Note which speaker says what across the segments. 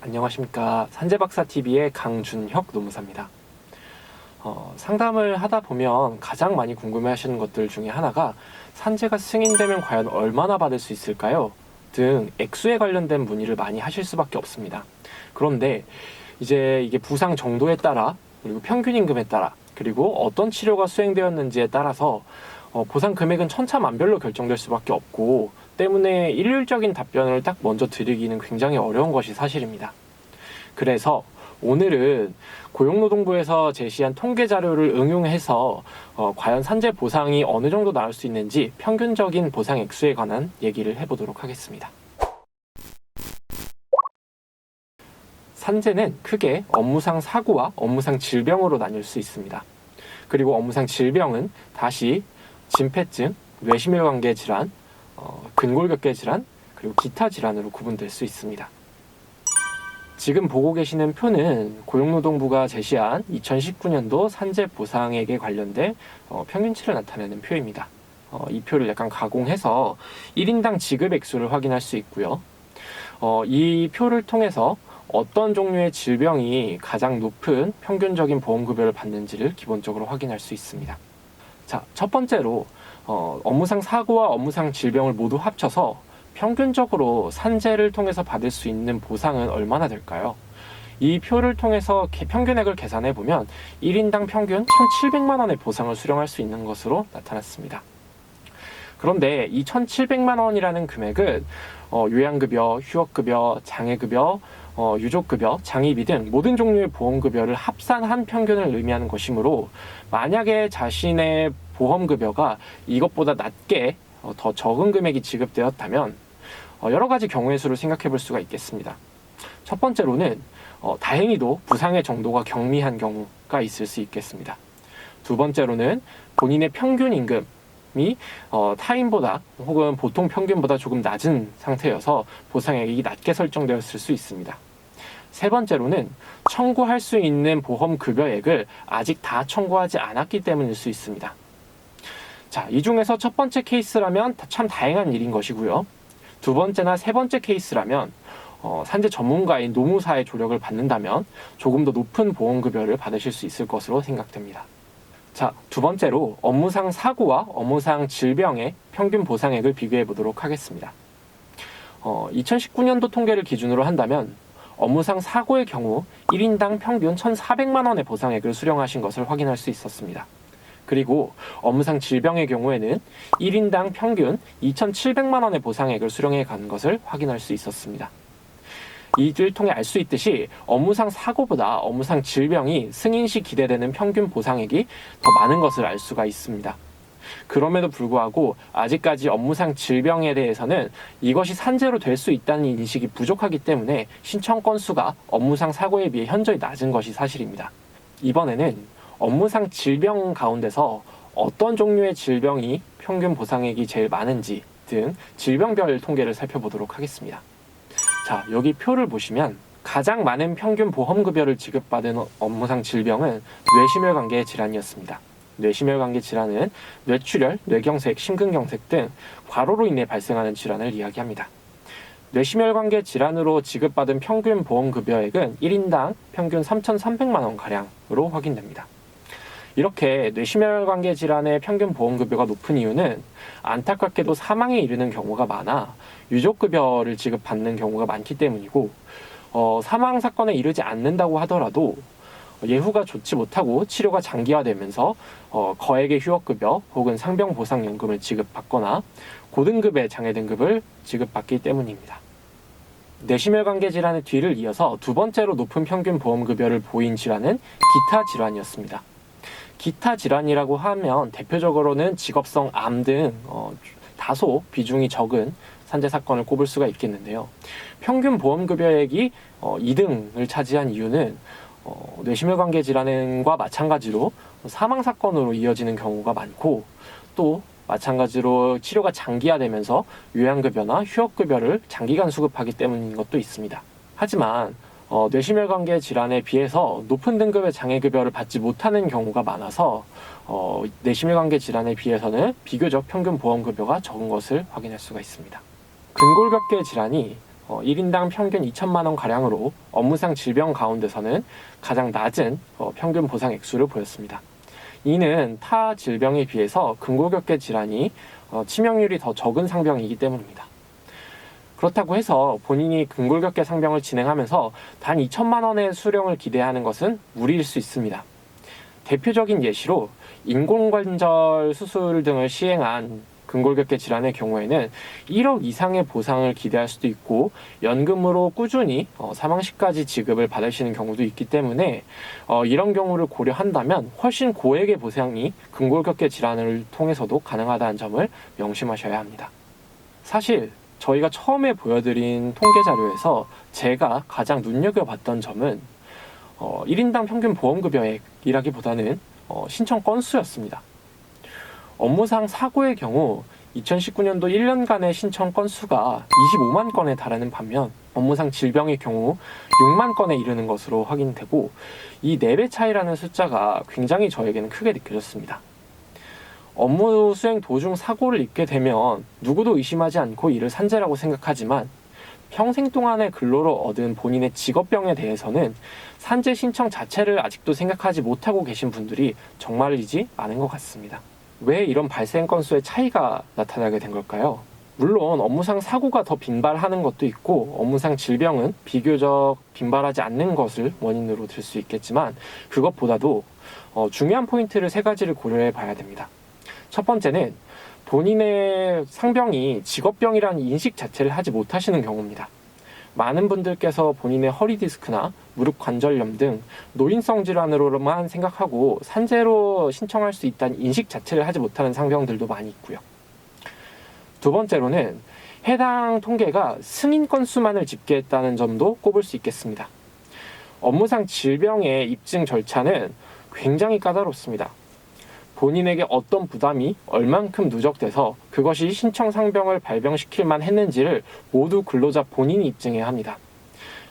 Speaker 1: 안녕하십니까. 산재박사TV의 강준혁 노무사입니다. 상담을 하다 보면 가장 많이 궁금해하시는 것들 중에 하나가 산재가 승인되면 과연 얼마나 받을 수 있을까요? 등 액수에 관련된 문의를 많이 하실 수밖에 없습니다. 그런데 이제 이게 부상 정도에 따라, 그리고 평균 임금에 따라, 그리고 어떤 치료가 수행되었는지에 따라서 보상 금액은 천차만별로 결정될 수밖에 없고, 때문에 일률적인 답변을 딱 먼저 드리기는 굉장히 어려운 것이 사실입니다. 그래서 오늘은 고용노동부에서 제시한 통계 자료를 응용해서 과연 산재 보상이 어느 정도 나올 수 있는지 평균적인 보상 액수에 관한 얘기를 해보도록 하겠습니다. 산재는 크게 업무상 사고와 업무상 질병으로 나뉠 수 있습니다. 그리고 업무상 질병은 다시 심폐증, 뇌심혈관계 질환, 근골격계 질환, 그리고 기타 질환으로 구분될 수 있습니다. 지금 보고 계시는 표는 고용노동부가 제시한 2019년도 산재 보상액에 관련된 평균치를 나타내는 표입니다. 이 표를 약간 가공해서 1인당 지급 액수를 확인할 수 있고요. 이 표를 통해서 어떤 종류의 질병이 가장 높은 평균적인 보험급여를 받는지를 기본적으로 확인할 수 있습니다. 자, 첫 번째로 업무상 사고와 업무상 질병을 모두 합쳐서 평균적으로 산재를 통해서 받을 수 있는 보상은 얼마나 될까요? 이 표를 통해서 평균액을 계산해 보면 1인당 평균 1,700만 원의 보상을 수령할 수 있는 것으로 나타났습니다. 그런데 이 1,700만 원이라는 금액은 요양급여, 휴업급여, 장애급여, 유족급여, 장의비 등 모든 종류의 보험급여를 합산한 평균을 의미하는 것이므로, 만약에 자신의 보험급여가 이것보다 낮게 더 적은 금액이 지급되었다면 여러 가지 경우의 수를 생각해 볼 수가 있겠습니다. 첫 번째로는 다행히도 부상의 정도가 경미한 경우가 있을 수 있겠습니다. 두 번째로는 본인의 평균 임금이 타인보다 혹은 보통 평균보다 조금 낮은 상태여서 보상액이 낮게 설정되었을 수 있습니다. 세 번째로는 청구할 수 있는 보험급여액을 아직 다 청구하지 않았기 때문일 수 있습니다. 자, 이 중에서 첫 번째 케이스라면 참 다행한 일인 것이고요. 두 번째나 세 번째 케이스라면 산재 전문가인 노무사의 조력을 받는다면 조금 더 높은 보험급여를 받으실 수 있을 것으로 생각됩니다. 자, 두 번째로 업무상 사고와 업무상 질병의 평균 보상액을 비교해 보도록 하겠습니다. 2019년도 통계를 기준으로 한다면 업무상 사고의 경우 1인당 평균 1,400만 원의 보상액을 수령하신 것을 확인할 수 있었습니다. 그리고 업무상 질병의 경우에는 1인당 평균 2,700만 원의 보상액을 수령해 간 것을 확인할 수 있었습니다. 이를 통해 알 수 있듯이 업무상 사고보다 업무상 질병이 승인 시 기대되는 평균 보상액이 더 많은 것을 알 수가 있습니다. 그럼에도 불구하고 아직까지 업무상 질병에 대해서는 이것이 산재로 될 수 있다는 인식이 부족하기 때문에 신청 건수가 업무상 사고에 비해 현저히 낮은 것이 사실입니다. 이번에는 업무상 질병 가운데서 어떤 종류의 질병이 평균 보상액이 제일 많은지 등 질병별 통계를 살펴보도록 하겠습니다. 자, 여기 표를 보시면 가장 많은 평균 보험급여를 지급받은 업무상 질병은 뇌심혈관계 질환이었습니다. 뇌심혈관계 질환은 뇌출혈, 뇌경색, 심근경색 등 과로로 인해 발생하는 질환을 이야기합니다. 뇌심혈관계 질환으로 지급받은 평균 보험급여액은 1인당 평균 3,300만 원가량으로 확인됩니다. 이렇게 뇌심혈관계 질환의 평균 보험급여가 높은 이유는 안타깝게도 사망에 이르는 경우가 많아 유족급여를 지급받는 경우가 많기 때문이고, 사망 사건에 이르지 않는다고 하더라도 예후가 좋지 못하고 치료가 장기화되면서 거액의 휴업급여 혹은 상병보상연금을 지급받거나 고등급의 장애 등급을 지급받기 때문입니다. 뇌심혈관계 질환의 뒤를 이어서 두 번째로 높은 평균 보험급여를 보인 질환은 기타 질환이었습니다. 기타 질환이라고 하면 대표적으로는 직업성 암 등 다소 비중이 적은 산재 사건을 꼽을 수가 있겠는데요. 평균 보험급여액이 2등을 차지한 이유는 뇌심혈관계 질환과 마찬가지로 사망 사건으로 이어지는 경우가 많고, 또 마찬가지로 치료가 장기화되면서 요양급여나 휴업급여를 장기간 수급하기 때문인 것도 있습니다. 하지만 뇌심혈관계 질환에 비해서 높은 등급의 장애급여를 받지 못하는 경우가 많아서 뇌심혈관계 질환에 비해서는 비교적 평균 보험급여가 적은 것을 확인할 수가 있습니다. 근골격계 질환이 1인당 평균 2천만 원 가량으로 업무상 질병 가운데서는 가장 낮은 평균 보상 액수를 보였습니다. 이는 타 질병에 비해서 근골격계 질환이 치명률이 더 적은 상병이기 때문입니다. 그렇다고 해서 본인이 근골격계 상병을 진행하면서 단 2천만 원의 수령을 기대하는 것은 무리일 수 있습니다. 대표적인 예시로 인공관절 수술 등을 시행한 근골격계 질환의 경우에는 1억 이상의 보상을 기대할 수도 있고 연금으로 꾸준히 사망 시까지 지급을 받으시는 경우도 있기 때문에 이런 경우를 고려한다면 훨씬 고액의 보상이 근골격계 질환을 통해서도 가능하다는 점을 명심하셔야 합니다. 사실 저희가 처음에 보여드린 통계 자료에서 제가 가장 눈여겨봤던 점은 1인당 평균 보험급여액이라기보다는 신청 건수였습니다. 업무상 사고의 경우 2019년도 1년간의 신청 건수가 25만 건에 달하는 반면 업무상 질병의 경우 6만 건에 이르는 것으로 확인되고 이 4배 차이라는 숫자가 굉장히 저에게는 크게 느껴졌습니다. 업무 수행 도중 사고를 입게 되면 누구도 의심하지 않고 이를 산재라고 생각하지만 평생 동안의 근로로 얻은 본인의 직업병에 대해서는 산재 신청 자체를 아직도 생각하지 못하고 계신 분들이 정말이지 많은 것 같습니다. 왜 이런 발생 건수의 차이가 나타나게 된 걸까요? 물론 업무상 사고가 더 빈발하는 것도 있고 업무상 질병은 비교적 빈발하지 않는 것을 원인으로 들 수 있겠지만 그것보다도 중요한 포인트를 3가지를 고려해 봐야 됩니다. 첫 번째는 본인의 상병이 직업병이라는 인식 자체를 하지 못하시는 경우입니다. 많은 분들께서 본인의 허리 디스크나 무릎 관절염 등 노인성 질환으로만 생각하고 산재로 신청할 수 있다는 인식 자체를 하지 못하는 상병들도 많이 있고요. 두 번째로는 해당 통계가 승인 건수만을 집계했다는 점도 꼽을 수 있겠습니다. 업무상 질병의 입증 절차는 굉장히 까다롭습니다. 본인에게 어떤 부담이 얼만큼 누적돼서 그것이 신청 상병을 발병시킬만 했는지를 모두 근로자 본인이 입증해야 합니다.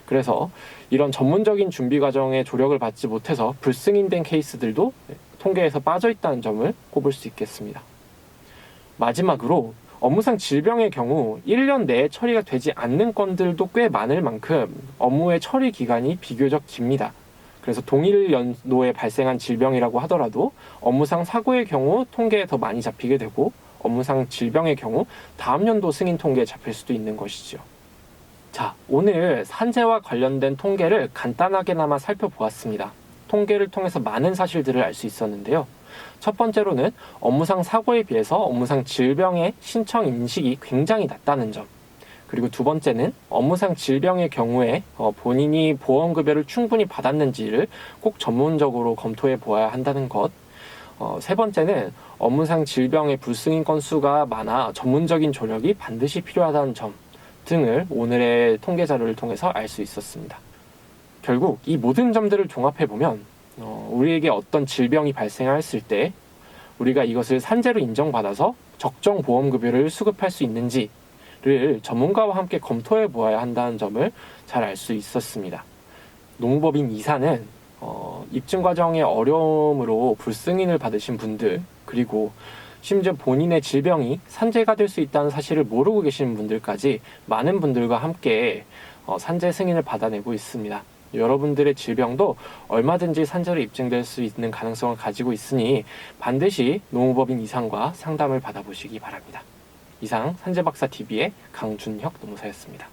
Speaker 1: 그래서 이런 전문적인 준비 과정에 조력을 받지 못해서 불승인된 케이스들도 통계에서 빠져 있다는 점을 꼽을 수 있겠습니다. 마지막으로 업무상 질병의 경우 1년 내에 처리가 되지 않는 건들도 꽤 많을 만큼 업무의 처리 기간이 비교적 깁니다. 그래서 동일 연도에 발생한 질병이라고 하더라도 업무상 사고의 경우 통계에 더 많이 잡히게 되고 업무상 질병의 경우 다음 연도 승인 통계에 잡힐 수도 있는 것이죠. 자, 오늘 산재와 관련된 통계를 간단하게나마 살펴보았습니다. 통계를 통해서 많은 사실들을 알 수 있었는데요. 첫 번째로는 업무상 사고에 비해서 업무상 질병의 신청 인식이 굉장히 낮다는 점. 그리고 두 번째는 업무상 질병의 경우에 본인이 보험급여를 충분히 받았는지를 꼭 전문적으로 검토해 보아야 한다는 것. 세 번째는 업무상 질병의 불승인 건수가 많아 전문적인 조력이 반드시 필요하다는 점 등을 오늘의 통계 자료를 통해서 알 수 있었습니다. 결국 이 모든 점들을 종합해 보면 우리에게 어떤 질병이 발생했을 때 우리가 이것을 산재로 인정받아서 적정 보험급여를 수급할 수 있는지 를 전문가와 함께 검토해 보아야 한다는 점을 잘 알 수 있었습니다. 노무법인 이사는 입증 과정의 어려움으로 불승인을 받으신 분들 그리고 심지어 본인의 질병이 산재가 될 수 있다는 사실을 모르고 계시는 분들까지 많은 분들과 함께 산재 승인을 받아내고 있습니다. 여러분들의 질병도 얼마든지 산재로 입증될 수 있는 가능성을 가지고 있으니 반드시 노무법인 이사과 상담을 받아보시기 바랍니다. 이상 산재박사TV의 강준혁 노무사였습니다.